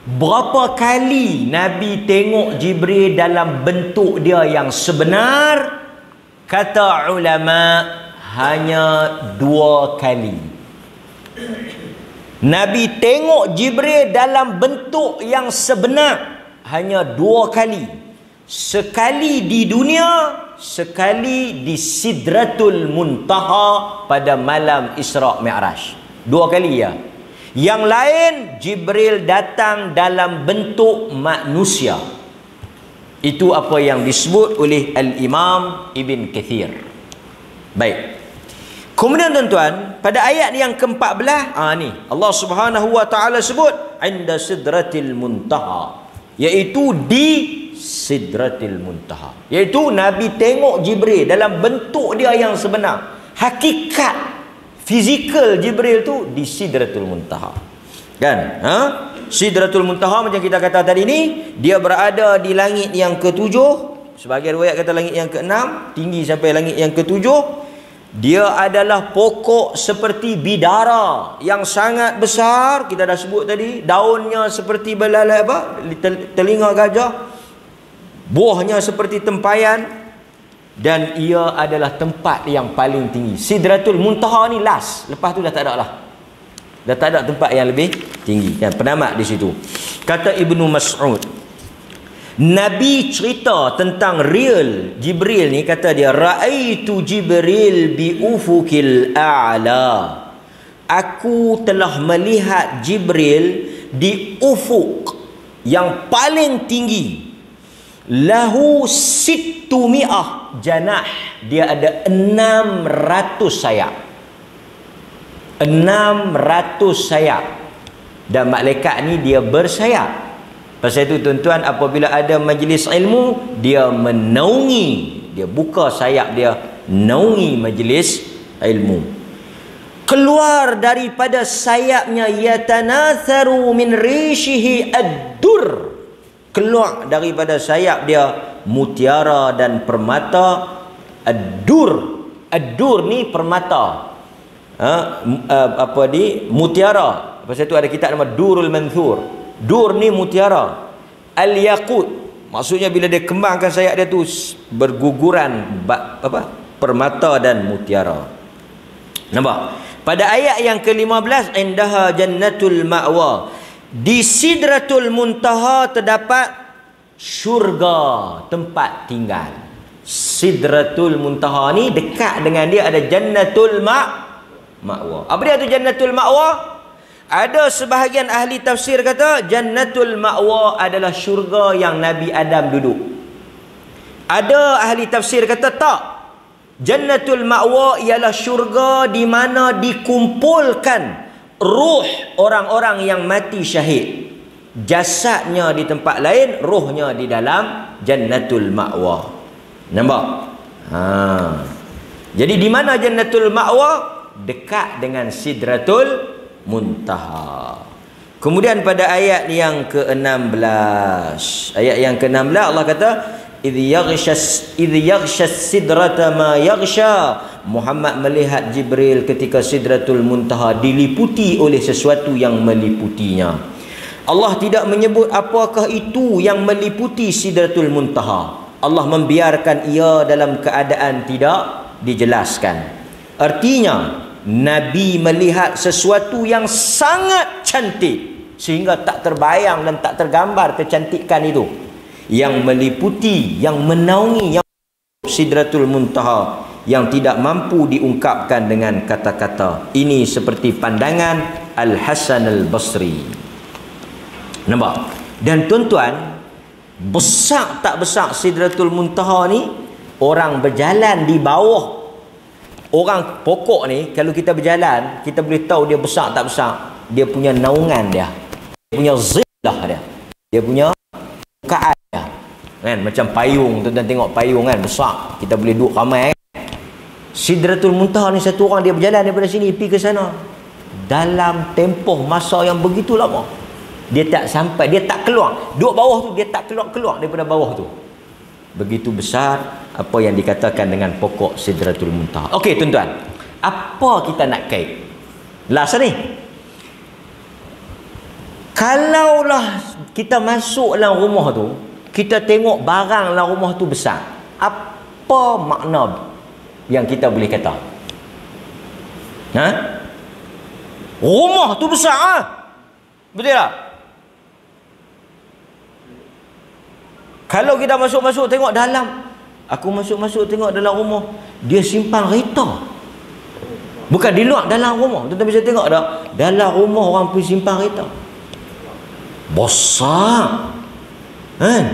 Berapa kali Nabi tengok Jibril dalam bentuk dia yang sebenar? Kata ulama, hanya 2 kali. Nabi tengok Jibril dalam bentuk yang sebenar hanya 2 kali. Sekali di dunia, sekali di Sidratul Muntaha pada malam Isra' Mi'raj. 2 kali ya. Yang lain Jibril datang dalam bentuk manusia. Itu apa yang disebut oleh Al-Imam Ibn Kathir. Baik. Kemudian tuan-tuan, pada ayat yang ke-14, ni Allah Subhanahu wa taala sebut inda Sidratil Muntaha, iaitu di Sidratil Muntaha. Iaitu Nabi tengok Jibril dalam bentuk dia yang sebenar. Hakikat fizikal Jibril tu di Sidratul Muntaha. Kan? Sidratul Muntaha macam kita kata tadi ni, dia berada di langit yang ke-7. Sebagai riwayat kata langit yang ke-6, tinggi sampai langit yang ke-7. Dia adalah pokok seperti bidara yang sangat besar. Kita dah sebut tadi, daunnya seperti belalai telinga gajah. Buahnya seperti tempayan. Dan ia adalah tempat yang paling tinggi. Sidratul Muntaha ni last. Lepas tu dah tak ada lah. Dah tak ada tempat yang lebih tinggi. Kan? Penamat di situ. Kata Ibnu Mas'ud, Nabi cerita tentang real Jibril ni, kata dia, Ra'aitu Jibril bi ufukil a'la. Aku telah melihat Jibril di ufuk yang paling tinggi. Lahu sittumi'ah janah. Dia ada 600 sayap. 600 sayap. Dan malaikat ni dia bersayap. Pasal itu tuan-tuan, apabila ada majlis ilmu, dia menaungi, dia buka sayap dia naungi majlis ilmu. Keluar daripada sayapnya yatanatharu min rishihi ad-dur, keluar daripada sayap dia mutiara dan permata. Ad-dur, ad-dur ni permata, mutiara. Pasal tu ada kitab nama Durul Manthur. Dur ni mutiara. Al-yaqut, maksudnya bila dia kembangkan sayap dia tu berguguran permata dan mutiara. Nampak? Pada ayat yang ke-15, indaha jannatul ma'wa, di Sidratul Muntaha terdapat syurga tempat tinggal. Sidratul Muntaha ni dekat dengan dia ada Jannatul Ma'wa. Apa dia tu Jannatul Ma'wa? Ada sebahagian ahli tafsir kata Jannatul Ma'wa adalah syurga yang Nabi Adam duduk. Ada ahli tafsir kata tak, Jannatul Ma'wa ialah syurga di mana dikumpulkan ruh orang-orang yang mati syahid. Jasadnya di tempat lain, ruhnya di dalam Jannatul Ma'wa. Nampak? Jadi di mana Jannatul Ma'wa? Dekat dengan Sidratul Muntaha. Kemudian pada ayat yang ke-16, ayat yang ke-16 Allah kata idh yaghsha sidrata ma yaghsha. Muhammad melihat Jibril ketika Sidratul Muntaha diliputi oleh sesuatu yang meliputinya. Allah tidak menyebut apakah itu yang meliputi Sidratul Muntaha. Allah membiarkan ia dalam keadaan tidak dijelaskan. Artinya Nabi melihat sesuatu yang sangat cantik sehingga tak terbayang dan tak tergambar kecantikan itu, yang meliputi, yang menaungi, yang Sidratul Muntaha, yang tidak mampu diungkapkan dengan kata-kata. Ini seperti pandangan Al-Hasan Al-Basri. Nampak? Dan tuan-tuan, besar tak besar Sidratul Muntaha ni, orang berjalan di bawah, orang pokok ni, kalau kita berjalan, kita boleh tahu dia besar tak besar. Dia punya naungan dia, dia punya zillah dia, dia punya bukaan dia, kan? Macam payung, tuan-tuan tengok payung kan, besar, kita boleh duduk ramai kan? Sidratul Muntaha ni, satu orang dia berjalan daripada sini pergi ke sana dalam tempoh masa yang begitu lama. Dia tak sampai, dia tak keluar duduk bawah tu, dia tak keluar daripada bawah tu. Begitu besar apa yang dikatakan dengan pokok Sidratul Muntaha. Okey tuan-tuan, apa kita nak kait last ni? Kalaulah kita masuk dalam rumah tu, kita tengok barang dalam rumah tu besar, apa makna yang kita boleh kata? Rumah tu besar, betul tak? Kalau kita masuk-masuk tengok dalam, aku masuk-masuk tengok dalam rumah, dia simpan kereta. Bukan di luar, dalam rumah. Tuan-tuan bisa tengok tak? Dalam rumah orang pun simpan kereta. Besar. Kan?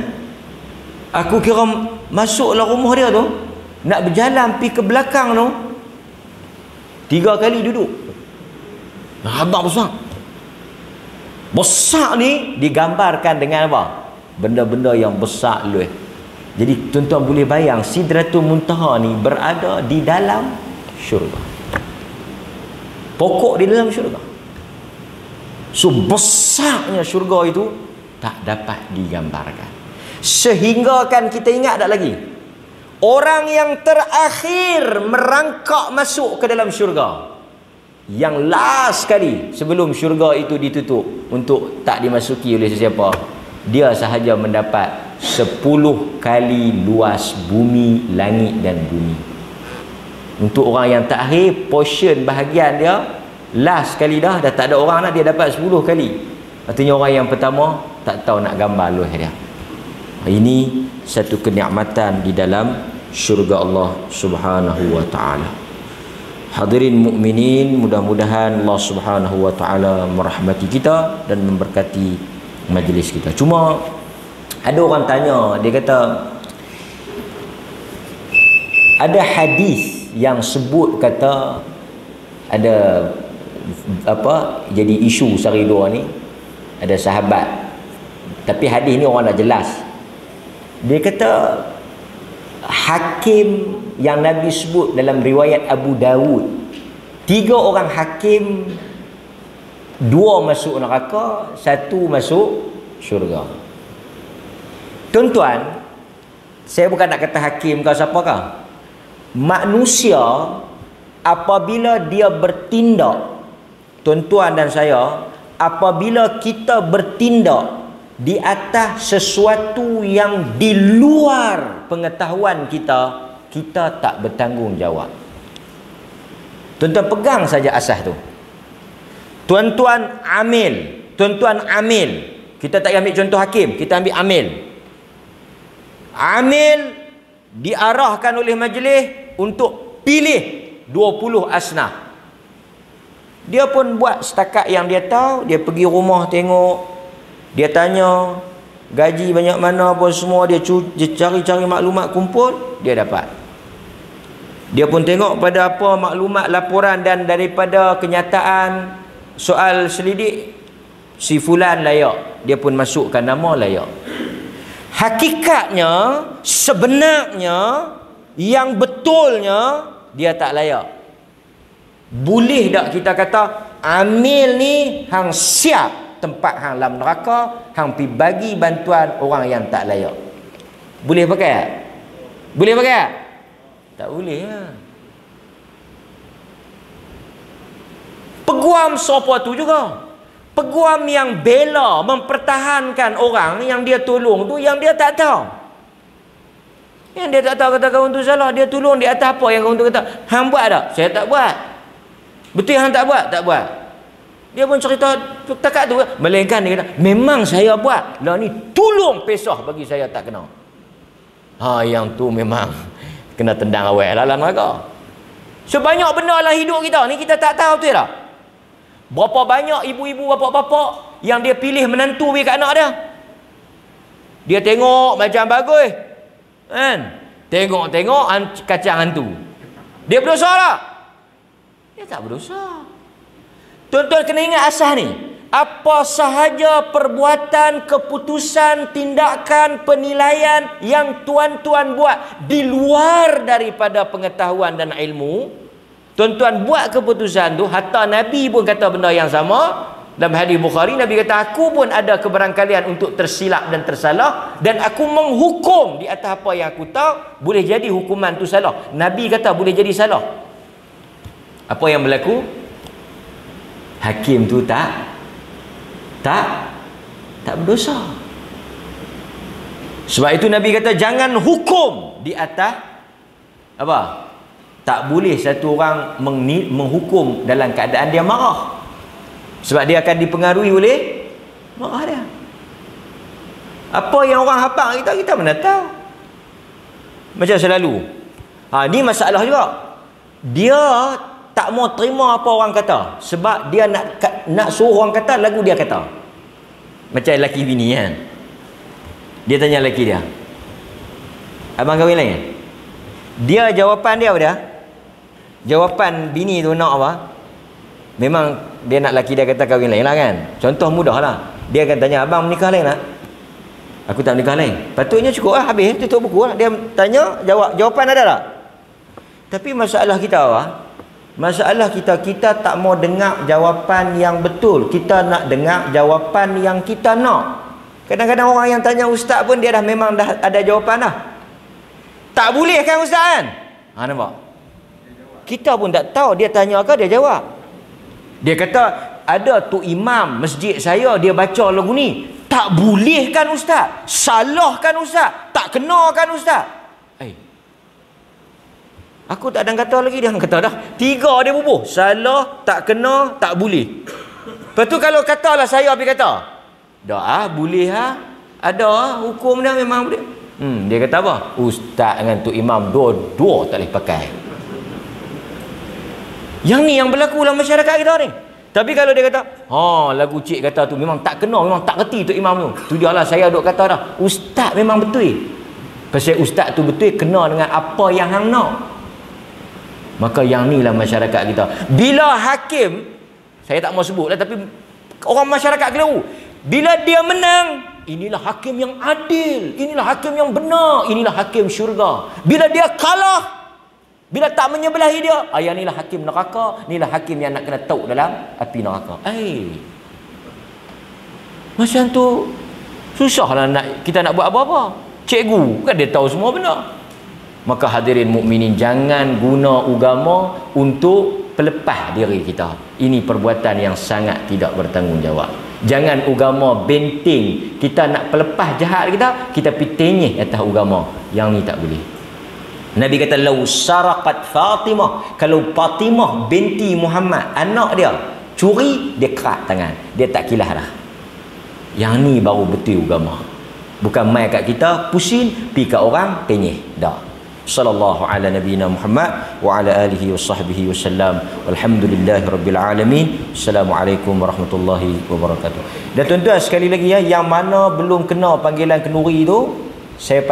Aku kira masuk dalam rumah dia tu, nak berjalan pergi ke belakang tu, 3 kali duduk. Abang besar. Besar ni digambarkan dengan apa? Benda-benda yang besar luih. Jadi tuan-tuan boleh bayang Sidratul Muntaha ni berada di dalam syurga. Pokok di dalam syurga. So besarnya syurga itu tak dapat digambarkan. Sehingga kan kita ingat tak lagi, orang yang terakhir merangkak masuk ke dalam syurga, yang last sekali sebelum syurga itu ditutup untuk tak dimasuki oleh sesiapa, dia sahaja mendapat 10 kali luas bumi, langit dan bumi. Untuk orang yang terakhir, portion bahagian dia last sekali dah tak ada orang dah, dia dapat 10 kali. Artinya orang yang pertama tak tahu nak gambar luah dia. Ini satu kenikmatan di dalam syurga Allah Subhanahu wa taala. Hadirin mukminin, mudah-mudahan Allah Subhanahu wa taala merahmati kita dan memberkati majlis kita. Cuma ada orang tanya, dia kata ada hadis yang sebut kata ada apa jadi isu sehari dua ni, ada sahabat, tapi hadis ni orang dah jelas. Dia kata hakim yang Nabi sebut dalam riwayat Abu Dawud, 3 orang hakim, 2 masuk neraka, 1 masuk syurga. Tuan-tuan, saya bukan nak kata hakim kau siapakah. Manusia apabila dia bertindak, tuan-tuan dan saya, apabila kita bertindak di atas sesuatu yang di luar pengetahuan kita, kita tak bertanggungjawab. Tuan-tuan pegang saja asas tu. Tuan-tuan amil, kita tak ambil contoh hakim, kita ambil amil diarahkan oleh majlis untuk pilih 20 asnaf. Dia pun buat setakat yang dia tahu. Dia pergi rumah tengok, dia tanya gaji banyak mana apa semua, dia cari-cari maklumat, kumpul, dia dapat. Dia pun tengok pada apa maklumat, laporan dan daripada kenyataan soal selidik, si fulan layak, dia pun masukkan nama layak. Hakikatnya, sebenarnya, yang betulnya, dia tak layak. Boleh tak kita kata amil ni hang siap tempat hang dalam neraka, hang pi bagi bantuan orang yang tak layak? Boleh pakai? Boleh pakai? Tak boleh lah. Peguam siapa tu juga. Peguam yang bela, mempertahankan orang yang dia tolong tu, yang dia tak tahu. Yang dia tak tahu kata kawan tu salah, dia tolong di atas apa yang kawan tu kata, hang buat tak? Saya tak buat. Betul hang tak buat? Tak buat. Dia pun cerita takat tu, melainkan dia kata, memang saya buat. Lah ni tolong pesah bagi saya tak kena. Ha, yang tu memang kena tendang awal lah mereka. Sebanyak benda lah hidup kita ni kita tak tahu tu tak? Berapa banyak ibu-ibu, bapak-bapak yang dia pilih menantu bagi kat anak dia. Dia tengok macam bagus, kan? Tengok-tengok kacang hantu. Dia berdosa tak? Dia tak berdosa. Tuan-tuan kena ingat asas ni. Apa sahaja perbuatan, keputusan, tindakan, penilaian yang tuan-tuan buat di luar daripada pengetahuan dan ilmu, tuan-tuan buat keputusan tu, hatta Nabi pun kata benda yang sama. Dalam hadis Bukhari, Nabi kata, aku pun ada kebarangkalian untuk tersilap dan tersalah, dan aku menghukum di atas apa yang aku tahu. Boleh jadi hukuman tu salah. Nabi kata boleh jadi salah. Apa yang berlaku? Hakim tu tak berdosa. Sebab itu Nabi kata jangan hukum di atas apa? Tak boleh satu orang menghukum dalam keadaan dia marah. Sebab dia akan dipengaruhi oleh marah dia. Apa yang orang hafal kita mana tahu. Macam selalu. Ni masalah juga. Dia tak mau terima apa orang kata. Sebab dia nak suruh orang kata lagu dia kata. Macam lelaki bini kan. Dia tanya lelaki dia, abang kahwin lain? Dia jawapan dia apa dia? Jawapan bini tu nak apa? Memang dia nak lelaki dia kata kahwin lain lah kan. Contoh mudah lah. Dia akan tanya, abang menikah lain tak? Aku tak menikah lain. Patutnya cukup lah, habis tutup buku lah. Dia tanya, jawapan ada tak? Tapi masalah kita apa? Masalah kita tak mau dengar jawapan yang betul. Kita nak dengar jawapan yang kita nak. Kadang-kadang orang yang tanya ustaz pun dia memang dah ada jawapan dah. Tak boleh kan ustaz kan? Nampak? Kita pun tak tahu dia tanya ke dia jawab. Dia kata ada tu imam masjid saya dia baca lagu ni. Tak boleh kan ustaz? Salah kan ustaz? Tak kena kan ustaz? Aku tak ada kata lagi, dia kata dah. 3 dia bubuh. Salah, tak kena, tak boleh. Lepas tu kalau katalah saya pergi kata, dah boleh ada hukum dia memang boleh. Dia kata apa? Ustaz dengan tu imam dua-dua tak boleh pakai. Yang ni yang berlaku dalam masyarakat kita ni. Tapi kalau dia kata, lagu cik kata tu memang tak kena, memang tak reti tu imam tu. Tu dia lah saya duk kata dah. Ustaz memang betul. Pasal ustaz tu betul kena dengan apa yang hang nak. Maka yang ni lah masyarakat kita. Bila hakim, saya tak mau sebut lah, tapi orang masyarakat keliru, bila dia menang, inilah hakim yang adil, inilah hakim yang benar, inilah hakim syurga. Bila dia kalah, bila tak menyebelahi dia, ayah inilah hakim neraka, inilah hakim yang nak kena tauk dalam api neraka. Macam tu susahlah kita nak buat apa-apa. Cikgu kan dia tahu semua benda. Maka hadirin mukminin, jangan guna agama untuk pelepah diri kita. Ini perbuatan yang sangat tidak bertanggungjawab. Jangan agama benteng kita nak pelepah jahat kita pergi tenyih atas agama. Yang ni tak boleh. Nabi kata lau saraqat Fatimah, kalau Fatimah binti Muhammad anak dia curi, dia kerat tangan, dia tak kilah dah. Yang ni baru betul agama. Bukan mai kat kita pusing pi kat orang tenyih dah. Sallallahu ala nabiyina Muhammad wa ala alihi wa sahbihi wasallam. Walhamdulillahirabbil alamin. Assalamualaikum warahmatullahi wabarakatuh. Dan tuan-tuan sekali lagi ya, yang mana belum kena panggilan kenduri tu, saya